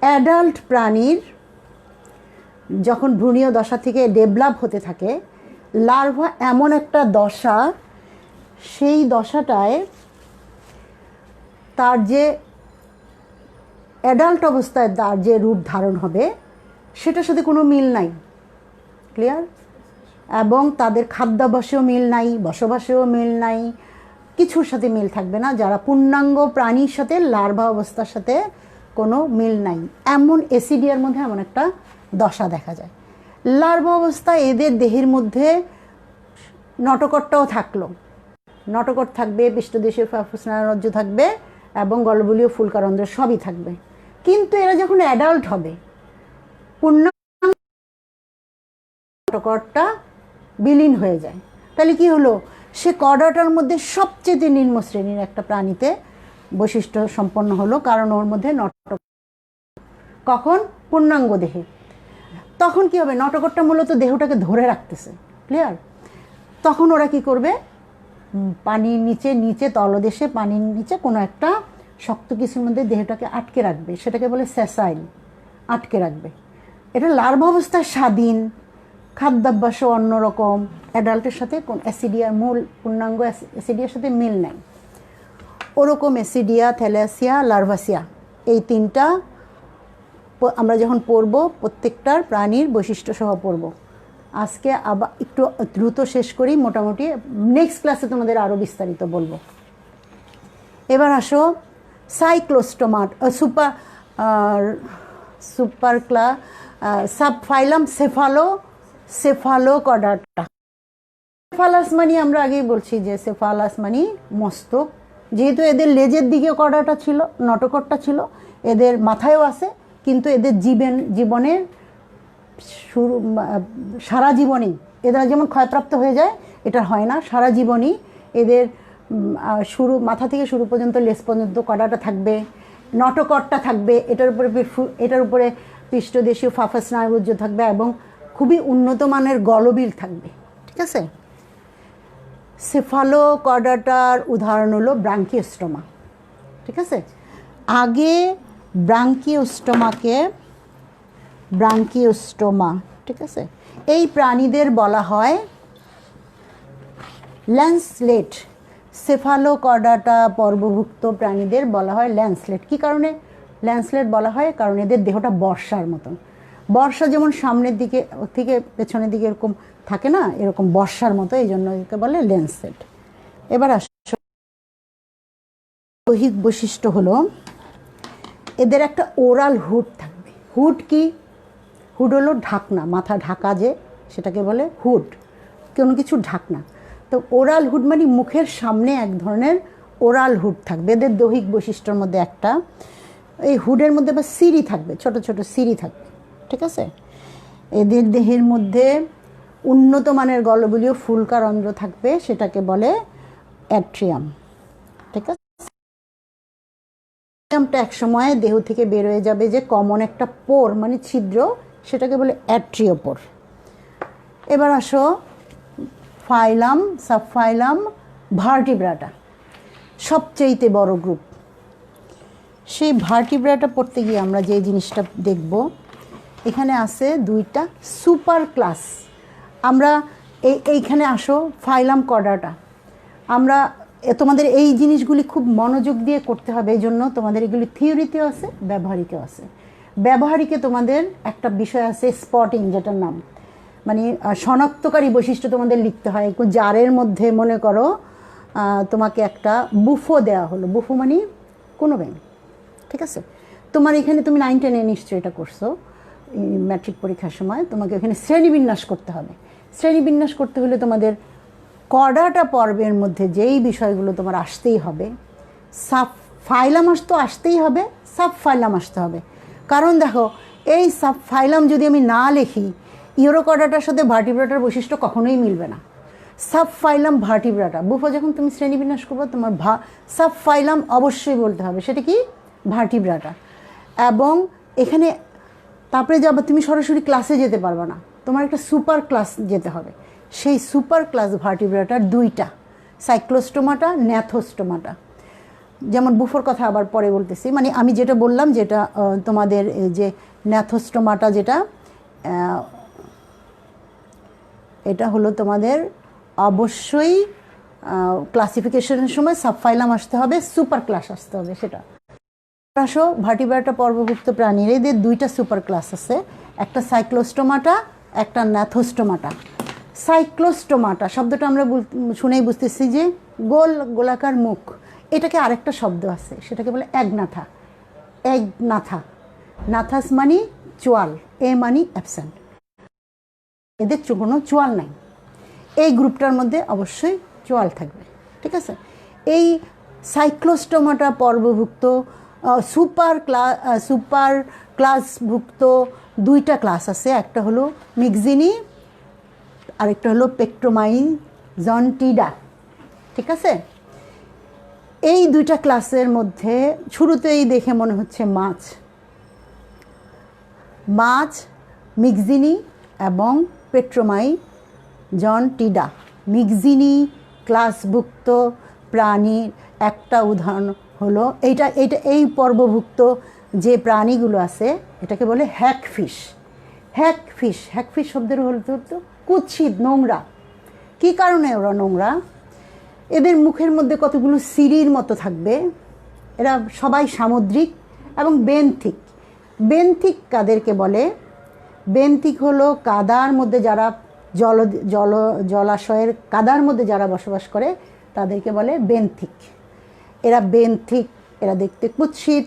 অ্যাডাল্ট প্রাণীর যখন ভ্রূণীয় দশা থেকে ডেভেলপ হতে থাকে। লার্ভা এমন একটা দশা, সেই দশাটায় তার যে অ্যাডাল্ট অবস্থায় তার যে রূপ ধারণ হবে সেটার সাথে কোনো মিল নাই। ক্লিয়ার? এবং তাদের খাদ্যাভ্যাসেও মিল নাই, বসবাসেও মিল নাই, কিছুর সাথে মিল থাকবে না। যারা পূর্ণাঙ্গ প্রাণীর সাথে লার্ভা অবস্থার সাথে কোনো মিল নাই, এমন এসিডিয়ার মধ্যে এমন একটা দশা দেখা যায়। লার্ভা অবস্থায় এদের দেহের মধ্যে নটকটটাও থাকলো, নটকট থাকবে, পৃষ্ঠদেশীয় স্নায়ুরজ্জু থাকবে এবং গলবিলীয় ফুলকারন্ধ্র সবই থাকবে। কিন্তু এরা যখন অ্যাডাল্ট হবে, পূর্ণাঙ্গ নটকটটা বিলীন হয়ে যায়। তাহলে কি হলো? সে কর্ডাটার মধ্যে সবচেয়ে নিম্ন শ্রেণীর একটা প্রাণীতে বৈশিষ্ট্য সম্পন্ন হলো, কারণ ওর মধ্যে নটকট। কখন? পূর্ণাঙ্গ দেহে। তখন কি হবে? নটকটটা মূলত দেহটাকে ধরে রাখতেছে। ক্লিয়ার? তখন ওরা কি করবে? পানির নিচে তলদেশে পানির নিচে কোনো একটা শক্ত কিছুর মধ্যে দেহটাকে আটকে রাখবে, সেটাকে বলে সেসাইল, আটকে রাখবে। এটা লার্ভা অবস্থায় স্বাধীন, খাদ্যাভ্যাসও অন্যরকম, অ্যাডাল্টের সাথে কোন অ্যাসিডিয়ার মূল পূর্ণাঙ্গ অ্যাসিডিয়ার সাথে মিল নাই। ওরকম অ্যাসিডিয়া, থ্যালাসিয়া, লার্ভাসিয়া, এই তিনটা আমরা যখন পড়ব প্রত্যেকটার প্রাণীর বৈশিষ্ট্য সহ পড়ব। আজকে আবার একটু দ্রুত শেষ করি, মোটামুটি নেক্সট ক্লাসে তোমাদের আরও বিস্তারিত বলবো। এবার আসো সাইক্লোস্টোমাট সাবফাইলাম সেফালোকডাটা। সেফালাস মানে আমরা আগেই বলছি যে সেফালাস মানে মস্তক, যেহেতু এদের লেজের দিকে কডাটা ছিল, নটকটটা ছিল, এদের মাথায়ও আছে, কিন্তু এদের জীবনের শুরু সারা জীবনেই এরা যেমন ক্ষয়প্রাপ্ত হয়ে যায়, এটা হয় না। সারা জীবনই এদের মাথা থেকে শুরু পর্যন্ত লেজ পর্যন্ত কডাটা থাকবে, নটকটটা থাকবে, এটার উপরে পৃষ্ঠদেশীয় ফাফা স্নায়ুরজ্জু থাকবে এবং খুবই উন্নত মানের গলবিল থাকবে। ঠিক আছে? সেফালোকডাটার উদাহরণ হলো ব্রাঙ্কিওস্টোমা। ঠিক আছে? আগে ব্রাঙ্কিওস্টোমা, ঠিক আছে, এই প্রাণীদের বলা হয় ল্যান্সলেট। সেফালোকডাটা পর্বভুক্ত প্রাণীদের বলা হয় ল্যান্সলেট। কী কারণে ল্যান্সলেট বলা হয়? কারণ এদের দেহটা বর্ষার মতন। বর্ষা যেমন সামনের দিকে থেকে পেছনের দিকে এরকম থাকে না, এরকম বর্ষার মতো, এই জন্য একে বলে ল্যান্সলেট। এবার দৈহিক বৈশিষ্ট্য হলো এদের একটা ওরাল হুড থাকবে। হুড কি? হুড হলো ঢাকনা, মাথা ঢাকা যে, সেটাকে বলে হুড, কোনো কিছু ঢাকনা। তো ওরাল হুড মানে মুখের সামনে এক ধরনের ওরাল হুড থাকবে এদের দৈহিক বৈশিষ্ট্যের মধ্যে একটা। এই হুডের মধ্যে বা সিঁড়ি থাকবে, ছোট ছোট সিঁড়ি থাকবে। ঠিক আছে? এদের দেহের মধ্যে উন্নত মানের গলবিলীয় ফুলকারন্ধ্র থাকবে, সেটাকে বলে অ্যাট্রিয়াম। ঠিক আছে? অ্যাট্রিয়ামটা এক সময় দেহ থেকে বের হয়ে যাবে, যে কমন একটা পোর মানে ছিদ্র, সেটাকে বলে অ্যাট্রিওপোর। এবার আসো ফাইলাম, সাবফাইলাম, ভার্টিব্রাটা, সবচেয়েতে বড় গ্রুপ। সেই ভার্টিব্রাটা পড়তে গিয়ে আমরা যে জিনিসটা দেখব, এখানে আছে দুইটা সুপার ক্লাস। আমরা এইখানে আসো, ফাইলাম কর্ডাটা। আমরা তোমাদের এই জিনিসগুলি খুব মনোযোগ দিয়ে করতে হবে, এই জন্য তোমাদের এগুলি থিওরিতেও আছে, ব্যবহারিকেও আছে। ব্যবহারিকে তোমাদের একটা বিষয় আছে স্পটিং, যেটার নাম মানে শনাক্তকারী বৈশিষ্ট্য তোমাদের লিখতে হয়। জারের মধ্যে মনে করো তোমাকে একটা বুফো দেওয়া হলো, বুফো মানে কোনো ব্যাংক, ঠিক আছে। তোমার এখানে তুমি 9 10-এ নিশ্চয়ই এটা করছো ম্যাট্রিক পরীক্ষার সময়, তোমাকে এখানে শ্রেণীবিন্যাস করতে হবে। শ্রেণীবিন্যাস করতে হলে তোমাদের কর্ডাটা পর্বের মধ্যে যেই বিষয়গুলো তোমার আসতেই হবে, সাব ফাইলাম আসতেই হবে, সাব ফাইলাম আসতে হবে। কারণ দেখো, এই সাব ফাইলাম যদি আমি না লিখি, ইউরোকর্ডাটার সাথে ভার্টিব্রাটার বৈশিষ্ট্য কখনোই মিলবে না। সাব ফাইলাম ভার্টিব্রাটা, বুফো যখন তুমি শ্রেণীবিন্যাস করবে, তোমার সাব ফাইলাম অবশ্যই বলতে হবে, সেটা কি ভার্টিব্রাটা। এবং এখানে তারপরে যাবে, তুমি সরাসরি ক্লাসে যেতে পারবে না, তোমার একটা সুপার ক্লাস যেতে হবে। সেই সুপার ক্লাস ভার্টিব্রাটার 2টা, সাইক্লোস্টোমাটা, ন্যাথোস্টোমাটা। যেমন বুফোর কথা আবার পরে বলতেছি, মানে আমি যেটা বললাম, যেটা তোমাদের যে ন্যাথোস্টোমাটা, যেটা এটা হলো তোমাদের অবশ্যই ক্লাসিফিকেশনের সময় সাবফাইলাম আসতে হবে, সুপার ক্লাস আসতে হবে। সেটা আসো, ভার্টিব্রাটা পর্বভুক্ত প্রাণীর এদের 2টা সুপার ক্লাস আছে, একটা সাইক্লোস্টোমাটা, একটা ন্যাথোস্টোমাটা। সাইক্লোস্টোমাটা শব্দটা আমরা শুনেই বুঝতেছি যে গোলাকার মুখ। এটাকে আরেকটা শব্দ আছে, সেটাকে বলে অ্যাগনাথা। অ্যাগনাথা, নাথাস মানি চোয়াল, এ মানি অ্যাবসেন্ট, এদের কোনো চোয়াল নাই। এই গ্রুপটার মধ্যে অবশ্যই চোয়াল থাকবে, ঠিক আছে। এই সাইক্লোস্টোমাটা পর্বভুক্ত সুপার ক্লাসভুক্ত 2টা ক্লাস আছে, একটা হলো মিক্সিনি, আরেকটা হলো পেট্রোমাইজন্টিডা, ঠিক আছে। এই 2টা ক্লাসের মধ্যে শুরুতেই দেখে মনে হচ্ছে মাছ মিক্সিনি এবং পেট্রোমাইজন্টিডা। মিক্সিনি ক্লাসভুক্ত প্রাণীর একটা উদাহরণ হলো এই পর্বভুক্ত যে প্রাণীগুলো আছে, এটাকে বলে হ্যাকফিশ। হ্যাকফিশ শব্দের হতো কুৎসিত, নোংরা। কী কারণে ওরা নোংরা? এদের মুখের মধ্যে কতগুলো সিঁড়ির মতো থাকবে। এরা সবাই সামুদ্রিক এবং বেন্থিক কাদেরকে বলে? বেন্থিক হলো কাদার মধ্যে যারা জলাশয়ের কাদার মধ্যে যারা বসবাস করে, তাদেরকে বলে বেন্থিক। এরা দেখতে কুৎসিত।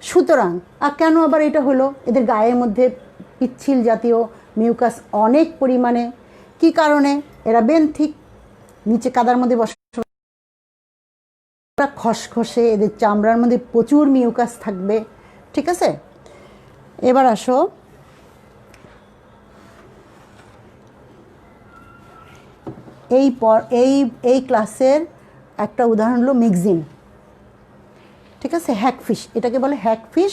সুতরাং কেন আবার এটা হলো? এদের গায়ের মধ্যে পিচ্ছিল জাতীয় মিউকাস অনেক পরিমাণে। কি কারণে? এরা বেন্থিক, নিচে কাদার মধ্যে বসবাস, খসখসে, এদের চামড়ার মধ্যে প্রচুর মিউকাস থাকবে, ঠিক আছে। এবার আসো, এই ক্লাসের একটা উদাহরণ হলো মিক্সিন, ঠিক আছে। হ্যাকফিশ, এটাকে বলে হ্যাকফিশ।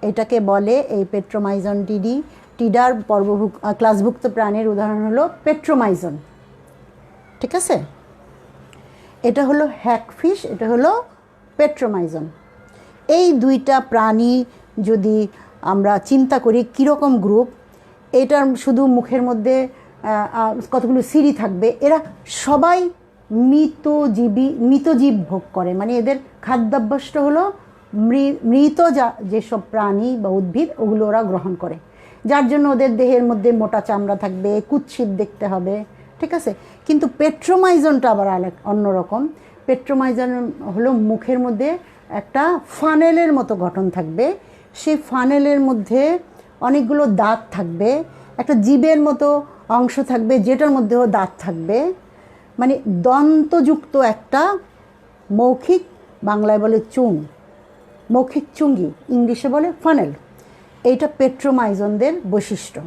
এটাকে বলে এই টিডার ক্লাসভুক্ত প্রাণীর উদাহরণ হলো পেট্রোমাইজন, ঠিক আছে। এটা হলো হ্যাকফিশ, এটা হলো পেট্রোমাইজন। এই 2টা প্রাণী যদি আমরা চিন্তা করি কীরকম গ্রুপ, এটার শুধু মুখের মধ্যে কতগুলো সিঁড়ি থাকবে। এরা সবাই মৃতজীব ভোগ করে, মানে এদের খাদ্যাভ্যাসটা হলো মৃত যেসব প্রাণী বা উদ্ভিদ, ওগুলো ওরা গ্রহণ করে, যার জন্য ওদের দেহের মধ্যে মোটা চামড়া থাকবে, কুৎসিত দেখতে হবে, ঠিক আছে। কিন্তু পেট্রোমাইজনটা আবার অন্যরকম। পেট্রোমাইজন হলো মুখের মধ্যে একটা ফানেলের মতো গঠন থাকবে, সেই ফানেলের মধ্যে অনেকগুলো দাঁত থাকবে, একটা জীবের মতো অংশ থাকবে যেটার মধ্যেও দাঁত থাকবে, মানে দন্তযুক্ত একটা মৌখিক, বাংলায় বলে মৌখিক চুঙ্গি, ইংলিশে বলে ফানেল। এইটা পেট্রোমাইজনদের বৈশিষ্ট্য।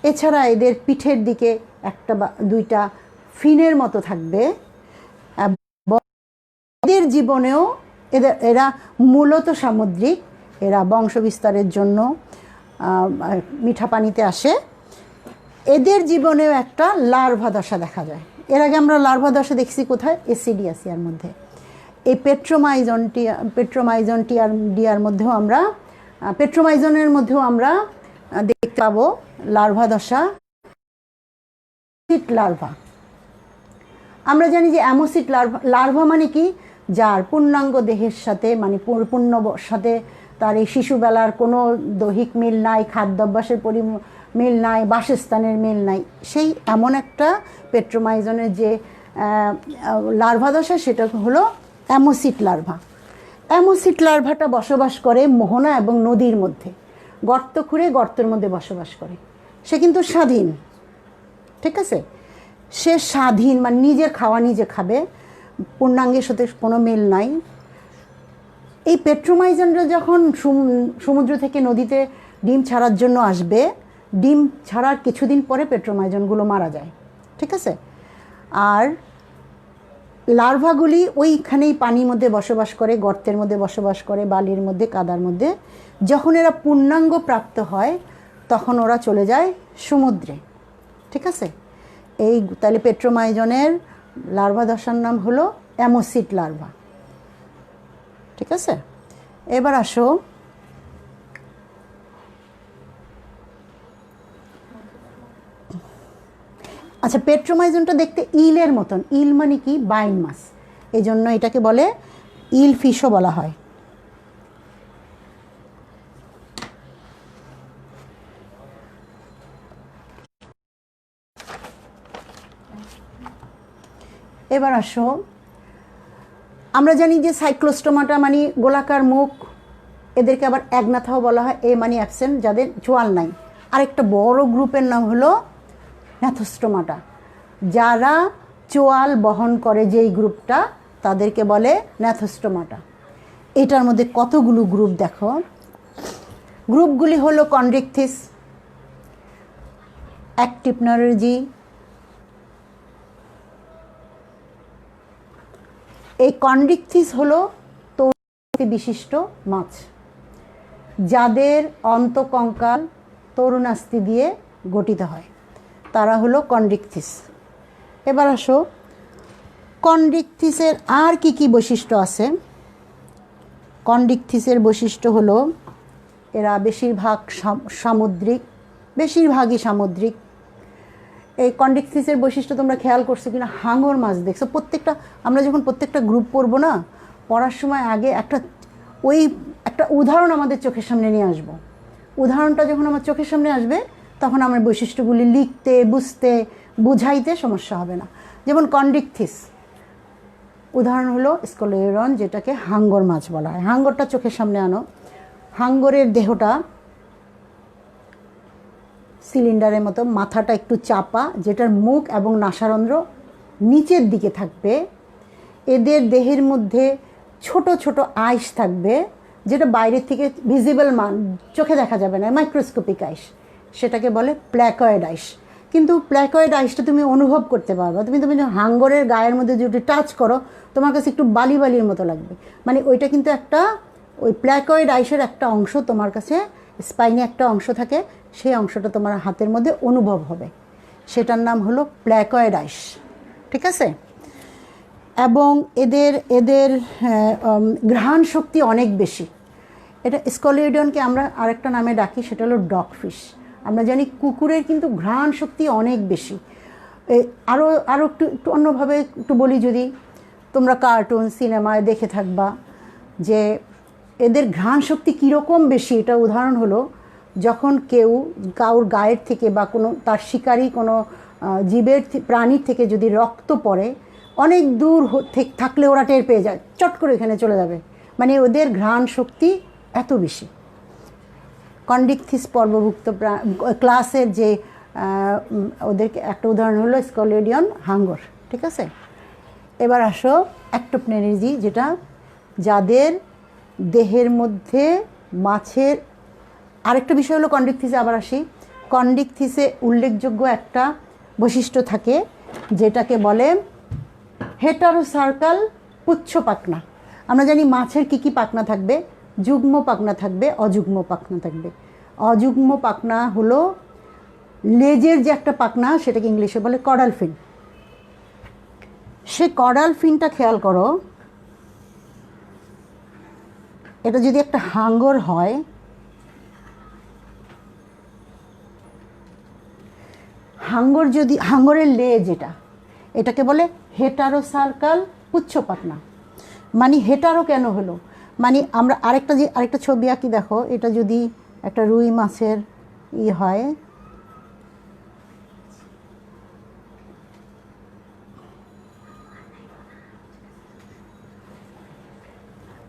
এছাড়া এদের পিঠের দিকে একটা বা 2টা ফিনের মতো থাকবে। এদের জীবনেও এরা মূলত সামুদ্রিক, এরা বংশবিস্তারের জন্য মিঠা পানিতে আসে। এদের জীবনেও একটা লার্ভা দশা দেখা যায়। এর আগে আমরা লার্ভা দশা দেখছি কোথায়? এসিডিয়াসিয়ার মধ্যে। এই পেট্রোমাইজনের মধ্যেও আমরা দেখতে পাবো লার্ভা দশা, লার্ভা। আমরা জানি যে অ্যামোসিট লার্ভা, লার্ভা মানে কি, যার পূর্ণাঙ্গ দেহের সাথে মানে পূর্ণ সাথে তার এই শিশুবেলার কোনো দৈহিক মিল নাই, খাদ্যাভ্যাসের মিল নাই, বাসস্থানের মিল নাই, সেই এমন একটা পেট্রোমাইজনের যে লার্ভা দশা সেটা হলো অ্যামোসিট লার্ভা। অ্যামোসিট লার্ভাটা বসবাস করে মোহনা এবং নদীর মধ্যে, গর্ত খুঁড়ে গর্তের মধ্যে বসবাস করে। সে কিন্তু স্বাধীন, ঠিক আছে, সে স্বাধীন, মানে নিজের খাওয়া নিজে খাবে, পূর্ণাঙ্গের সাথে কোনো মিল নাই। এই পেট্রোমাইজনরা যখন সমুদ্র থেকে নদীতে ডিম ছাড়ার জন্য আসবে, ডিম ছাড়ার কিছুদিন পরে পেট্রোমাইজনগুলো মারা যায়, ঠিক আছে। আর লার্ভাগুলি ওইখানেই পানির মধ্যে বসবাস করে, গর্তের মধ্যে বসবাস করে, বালির মধ্যে, কাদার মধ্যে। যখন এরা পূর্ণাঙ্গ প্রাপ্ত হয় তখন ওরা চলে যায় সমুদ্রে, ঠিক আছে। এই তাহলে পেট্রোমাইজনের লার্ভা দশার নাম হলো অ্যামোসিট লার্ভা, ঠিক আছে। এবার আসো আচ্ছা, পেট্রোমাইজনটা দেখতে ইলের মতন। ইল মানে কি, বাইন মাছ, এই জন্য এটাকে বলে ইল ফিশও বলা হয়। এবার আসো, আমরা জানি যে সাইক্লোস্টোমাটা মানে গোলাকার মুখ, এদেরকে আবার অ্যাগনাথাও বলা হয়, এ মানে অ্যাবসেন্ট, যাদের চোয়াল নাই। আরেকটা বড় গ্রুপের নাম হলো ন্যাথোস্টোমাটা, যারা চোয়াল বহন করে যেই গ্রুপটা, তাদেরকে বলে ন্যাথোস্টোমাটা। এটার মধ্যে কতগুলো গ্রুপ দেখো। গ্রুপগুলি হলো কন্ড্রিকথিস, অ্যাক্টিপনারজি, এই কন্ড্রিকথিস হলো তরুণাস্থি বিশিষ্ট মাছ, যাদের অন্তকঙ্কাল তরুণাস্থি দিয়ে গঠিত হয়, তারা হলো কন্ড্রিকথিস। এবার আসো, কন্ড্রিকথিসের আর কি কি বৈশিষ্ট্য আছে। কন্ড্রিকথিসের বৈশিষ্ট্য হলো এরা বেশিরভাগই সামুদ্রিক। এই কন্ড্রিকথিসের বৈশিষ্ট্য তোমরা খেয়াল করছো কিনা, হাঙর মাছ দেখছো প্রত্যেকটা, আমরা যখন প্রত্যেকটা গ্রুপ পড়বো না, পড়ার সময় আগে একটা উদাহরণ আমাদের চোখের সামনে নিয়ে আসবো। উদাহরণটা যখন আমার চোখের সামনে আসবে তখন আমার বৈশিষ্ট্যগুলি লিখতে, বুঝতে, বুঝাইতে সমস্যা হবে না। যেমন কন্ড্রিকথিস উদাহরণ হলো স্কোলেরন, যেটাকে হাঙ্গর মাছ বলা হয়। হাঙ্গরটা চোখের সামনে আনো। হাঙ্গরের দেহটা সিলিন্ডারের মতো, মাথাটা একটু চাপা, যেটার মুখ এবং নাসারন্ধ্র নিচের দিকে থাকবে। এদের দেহের মধ্যে ছোট ছোট আইস থাকবে, যেটা বাইরের থেকে ভিজিবল চোখে দেখা যাবে না, মাইক্রোস্কোপিক আইস, সেটাকে বলে প্ল্যাকয়েড আইস। কিন্তু প্ল্যাকয়েড আইসটা তুমি অনুভব করতে পারবে। তুমি হাঙ্গরের গায়ের মধ্যে যদি টাচ করো, তোমার কাছে একটু বালি বালির মতো লাগবে, মানে ওইটা কিন্তু ওই প্ল্যাকয়েড আইসের একটা অংশ তোমার কাছে, স্পাইনে একটা অংশ থাকে, সেই অংশটা তোমার হাতের মধ্যে অনুভব হবে, সেটার নাম হলো প্ল্যাকয়েড আইস, ঠিক আছে। এবং এদের ঘ্রাণ শক্তি অনেক বেশি। এটা স্কলিডনকে আমরা আরেকটা নামে ডাকি, সেটা হলো ডগফিশ। আমরা জানি কুকুরের কিন্তু ঘ্রাণ শক্তি অনেক বেশি। আরও একটু অন্যভাবে একটু বলি, যদি তোমরা কার্টুন সিনেমায় দেখে থাকবা যে এদের ঘ্রাণ শক্তি কীরকম বেশি, এটা উদাহরণ হলো যখন কাউর গায়ের থেকে বা কোনো তার শিকারী কোনো প্রাণীর থেকে যদি রক্ত পড়ে, অনেক দূর থাকলে ওরা টের পেয়ে যায়, চট করে এখানে চলে যাবে, মানে ওদের ঘ্রাণ শক্তি এত বেশি। কন্ড্রিকথিস পর্বভুক্ত ক্লাসের যে ওদেরকে একটা উদাহরণ হলো স্কলিডিয়ন, হাঙ্গর, ঠিক আছে। এবার আসো অ্যাক্টোপনেরিজি, যেটা যাদের দেহের মধ্যে মাছের, আরেকটা বিষয় হলো কন্ড্রিকথিসে আবার আসি। কন্ড্রিকথিসে উল্লেখযোগ্য একটা বৈশিষ্ট্য থাকে, যেটাকে বলে হেটারোসার্কাল পুচ্ছ পাখনা। আমরা জানি মাছের কি কি পাখনা থাকবে, যুগ্ম পাখনা থাকবে, অযুগ্ম পাখনা থাকবে। অযুগ্ম পাখনা হলো লেজের যে একটা পাখনা, সেটাকে ইংলিশে বলে কডাল ফিন। সে কডাল ফিনটা খেয়াল করো, এটা যদি একটা হাঙ্গর হয়, হাঙ্গরের লেজ, এটাকে বলে হেটারোসার্কাল পুচ্ছপাখনা। মানে হেটারো কেন হলো, মানে আমরা আরেকটা ছবি আঁকি, দেখো এটা যদি একটা রুই মাছের হয়,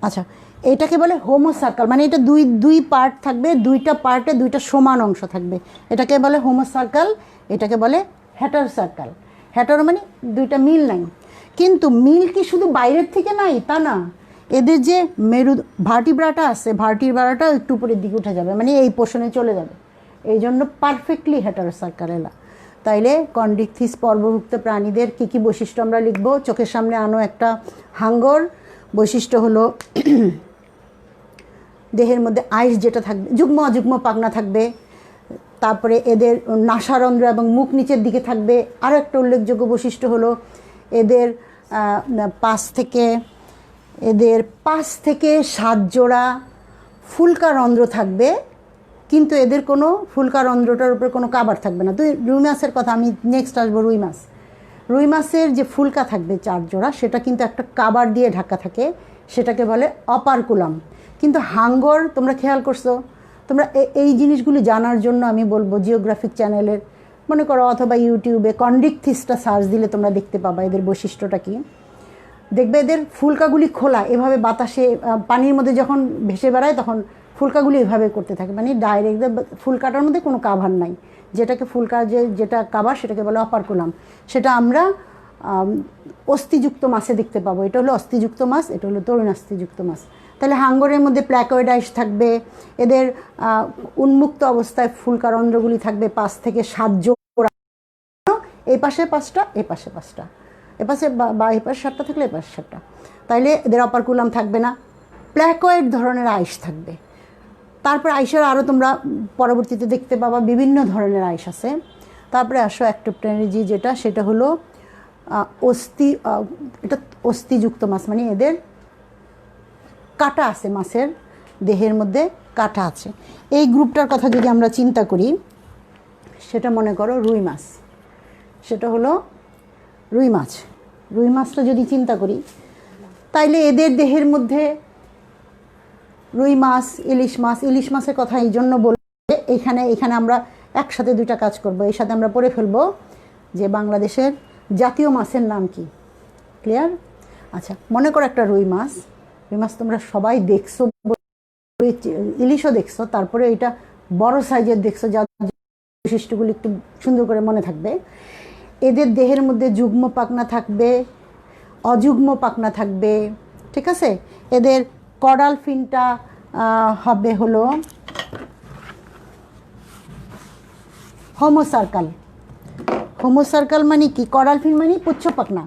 আচ্ছা এটাকে বলে হোমোসার্কাল, মানে এটা দুই পার্ট থাকবে, দুইটা পার্টে দুইটা সমান অংশ থাকবে, এটাকে বলে হোমোসার্কাল, এটাকে বলে হেটারোসার্কাল। হেটারো মানে দুইটা মিল নাই, কিন্তু মিল কি শুধু বাইরের থেকে নাই তা না, এদের যে ভার্টিব্রাটা আছে, ভার্টিব্রাটা একটু উপরের দিকে উঠে যাবে, মানে এই পোর্শনে চলে যাবে, এই জন্য পারফেক্টলি হেটারোসার্কাল এলা। তাইলে কন্ড্রিকথিস পর্বভুক্ত প্রাণীদের কী কী বৈশিষ্ট্য আমরা লিখব, চোখের সামনে আনো একটা হাঙ্গর। বৈশিষ্ট্য হলো দেহের মধ্যে আইস যেটা থাকবে, যুগ্ম অযুগ্ম পাখনা থাকবে, তারপরে এদের নাসারন্ধ্র এবং মুখ নিচের দিকে থাকবে। আরও একটা উল্লেখযোগ্য বৈশিষ্ট্য হলো এদের পাঁচ থেকে 7 জোড়া ফুলকা রন্ধ্র থাকবে, কিন্তু এদের কোনো ফুলকা রন্ধ্রটার উপরে কোনো কাবার থাকবে না। তো রুই মাছের কথা আমি নেক্সট আসবো। রুই মাছের যে ফুলকা থাকবে 4 জোড়া, সেটা কিন্তু একটা কাবার দিয়ে ঢাকা থাকে, সেটাকে বলে অপারকুলাম। কিন্তু হাঙ্গর তোমরা খেয়াল করছো, তোমরা এই জিনিসগুলি জানার জন্য আমি বলবো জিওগ্রাফিক চ্যানেলের মনে করো অথবা ইউটিউবে কন্ড্রিকথিসটা সার্চ দিলে তোমরা দেখতে পাবা এদের বৈশিষ্ট্যটা কী। দেখবে এদের ফুলকাগুলি খোলা, এভাবে বাতাসে পানির মধ্যে যখন ভেসে বেড়ায় তখন ফুলকাগুলি এভাবে করতে থাকে, মানে ডাইরেক্ট ফুলকাটার মধ্যে কোনো কাভার নাই, যেটাকে ফুলকা যেটা কাভার সেটাকে বলে অপারকুলাম। সেটা আমরা অস্থিযুক্ত মাছে দেখতে পাবো। এটা হলো অস্থিযুক্ত মাছ, এটা হলো তরুণাস্থিযুক্ত মাছ। তাহলে হাঙ্গরের মধ্যে প্ল্যাকয়েড আইস থাকবে, এদের উন্মুক্ত অবস্থায় ফুলকা রন্ধ্রগুলি থাকবে 5 থেকে 7 জোড়া, এই পাশে 5টা, এই পাশে 5টা, এপাশে বা এই পাশে 7টা থাকলে এই পাশে 7টা। তাইলে এদের অপারকুলাম থাকবে না, প্ল্যাকয়েড ধরনের আইস থাকবে। তারপরে আইসের আরও তোমরা পরবর্তীতে দেখতে পাবা বিভিন্ন ধরনের আইস আছে। তারপরে আসো অ্যাক্টোপ্টেরিজি, সেটা হলো এটা অস্থিযুক্ত মাছ, মানে এদের কাটা আছে, মাছের দেহের মধ্যে কাটা আছে। এই গ্রুপটার কথা যদি আমরা চিন্তা করি, সেটা মনে করো রুই মাছ, সেটা হলো রুই মাছটা যদি চিন্তা করি, তাইলে এদের দেহের মধ্যে রুই মাছ, ইলিশ মাছের কথা এই জন্য বলবো এখানে আমরা একসাথে দুইটা কাজ করব। এর সাথে আমরা পড়ে ফেলবো যে বাংলাদেশের জাতীয় মাছের নাম কি। ক্লিয়ার? আচ্ছা, মনে করো একটা রুই মাছ তোমরা সবাই দেখছো, ইলিশও দেখছো, তারপরে এটা বড় সাইজের দেখছো, যার বৈশিষ্ট্যগুলি একটু সুন্দর করে মনে থাকবে। এদের দেহের মধ্যে যুগ্ম পাখনা থাকবে, অযুগ্ম পাখনা থাকবে, ঠিক আছে। এদের কডাল ফিনটা হবে হলো হোমোসার্কাল। মানে কি? কডাল ফিন মানে পুচ্ছ পাখনা।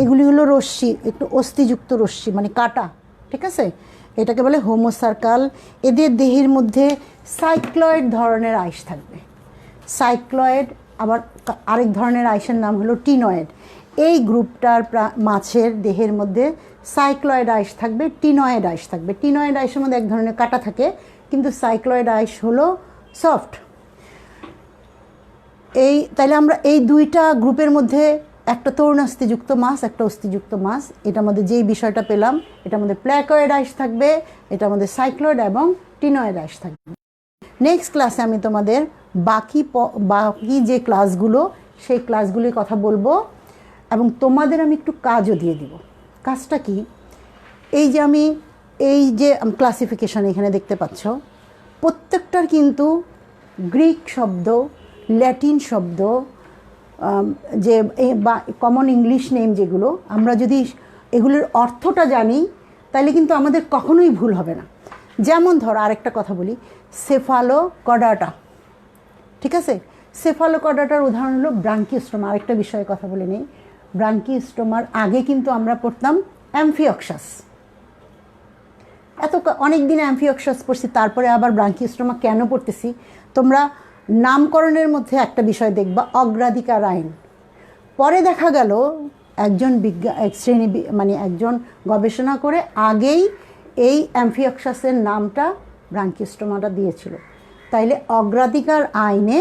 এগুলি হলো রশ্মি, একটু অস্থিযুক্ত রশ্মি, মানে কাটা, ঠিক আছে। এটাকে বলে হোমোসার্কাল। এদের দেহের মধ্যে সাইক্লয়েড ধরনের আইস থাকবে। সাইক্লয়েড, আবার আরেক ধরনের আইসের নাম হলো টিনয়েড। এই গ্রুপটার মাছের দেহের মধ্যে সাইক্লয়েড আইস থাকবে, টিনয়েড আইস থাকবে। টিনয়েড আইসের মধ্যে এক ধরনের কাটা থাকে, কিন্তু সাইক্লয়েড আইস হলো সফট। তাহলে আমরা এই দুইটা গ্রুপের মধ্যে একটা তরুণাস্থিযুক্ত মাছ, একটা অস্থিযুক্ত মাছ, এটার মধ্যে যেই বিষয়টা পেলাম, এটার মধ্যে প্ল্যাকয়েড আইস থাকবে, এটার মধ্যে সাইক্লয়েড এবং টিনয়েড আইস থাকবে। নেক্সট ক্লাসে আমি তোমাদের বাকি যে ক্লাসগুলো, সেই ক্লাসগুলির কথা বলবো, এবং তোমাদের আমি একটু কাজও দিয়ে দিব। কাজটা কি? এই যে ক্লাসিফিকেশন এখানে দেখতে পাচ্ছ, প্রত্যেকটার কিন্তু গ্রিক শব্দ, ল্যাটিন শব্দ, যে বা কমন ইংলিশ নেম যেগুলো, আমরা যদি এগুলোর অর্থটা জানি, তাহলে কিন্তু আমাদের কখনোই ভুল হবে না। যেমন ধরো, আরেকটা কথা বলি, সেফালোকডাটা, ঠিক আছে। সেফালোকডাটার উদাহরণ হলো ব্রাঙ্কিওস্টোমা। আরেকটা বিষয়ে কথা বলে নেই, ব্রাঙ্কিওস্টোমার আগে কিন্তু আমরা পড়তাম অ্যামফিওক্সাস। অনেক দিন অ্যামফিওক্সাস পড়ছি, তারপরে আবার ব্রাঙ্কিওস্টোমা কেন পড়তেছি? তোমরা নামকরণের মধ্যে একটা বিষয় দেখবা, অগ্রাধিকার আইন। পরে দেখা গেল একজন একজন গবেষণা করে আগেই এই অ্যামফিওক্সাসের নামটা ব্রাঙ্কিওস্টোমাটা দিয়েছিল। তাইলে অগ্রাধিকার আইনে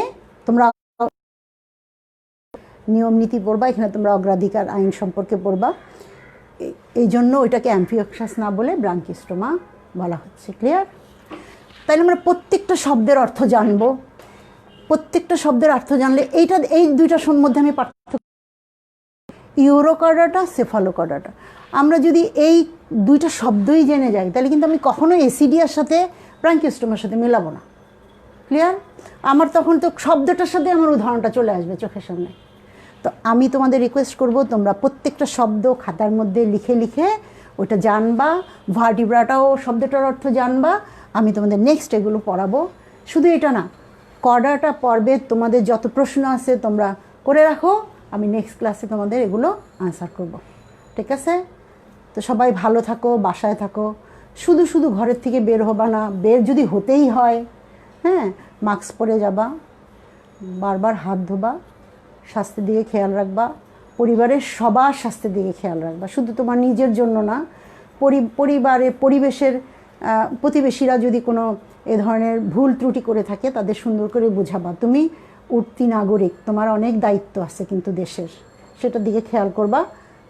তোমরা নিয়ম নীতি পড়বা, এখানে তোমরা অগ্রাধিকার আইন সম্পর্কে পড়বা। এই জন্য ওইটাকে অ্যাম্ফিওক্সাস না বলে ব্রাঙ্কিওস্টোমা বলা হচ্ছে। ক্লিয়ার? তাইলে আমরা প্রত্যেকটা শব্দের অর্থ জানবো। প্রত্যেকটা শব্দের অর্থ জানলে এই দুইটার মধ্যে আমি পার্থক্য, ইউরোকার্ডাটা সেফালোকার্ডাটা, আমরা যদি এই দুইটা শব্দই জেনে যাই তাহলে কিন্তু আমি কখনো এসিডিয়ার সাথে ব্রাঙ্কিওস্টোমার সাথে মেলাবো না। ক্লিয়ার? আমার তখন তো শব্দটার সাথে আমার উদাহরণটা চলে আসবে চোখের সামনে। তো আমি তোমাদের রিকোয়েস্ট করব, তোমরা প্রত্যেকটা শব্দ খাতার মধ্যে লিখে লিখে ওটা জানবা, ভার্টিব্রাটাও শব্দটার অর্থ জানবা। আমি তোমাদের নেক্সট এগুলো পড়াবো। শুধু এটা না, কর্ডাটা পর্বে তোমাদের যত প্রশ্ন আছে তোমরা করে রাখো, আমি নেক্সট ক্লাসে তোমাদের এগুলো আনসার করব। ঠিক আছে? তো সবাই ভালো থাকো, বাসায় থাকো, শুধু শুধু ঘরের থেকে বের হবা না। বের যদি হতেই হয়, হ্যাঁ, মাস্ক পরে যাবা, বারবার হাত ধোবা, স্বাস্থ্যের দিকে খেয়াল রাখবা, পরিবারের সবার স্বাস্থ্যের দিকে খেয়াল রাখবা। শুধু তোমার নিজের জন্য না, পরিবেশের প্রতিবেশীরা যদি কোনো এ ধরনের ভুল ত্রুটি করে থাকে তাদের সুন্দর করে বুঝাবা। তুমি উঠতি নাগরিক, তোমার অনেক দায়িত্ব আছে কিন্তু দেশের, সেটার দিকে খেয়াল করবা।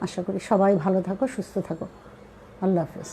আশা করি সবাই ভালো থাকো, সুস্থ থাকো। আল্লাহ হাফেজ।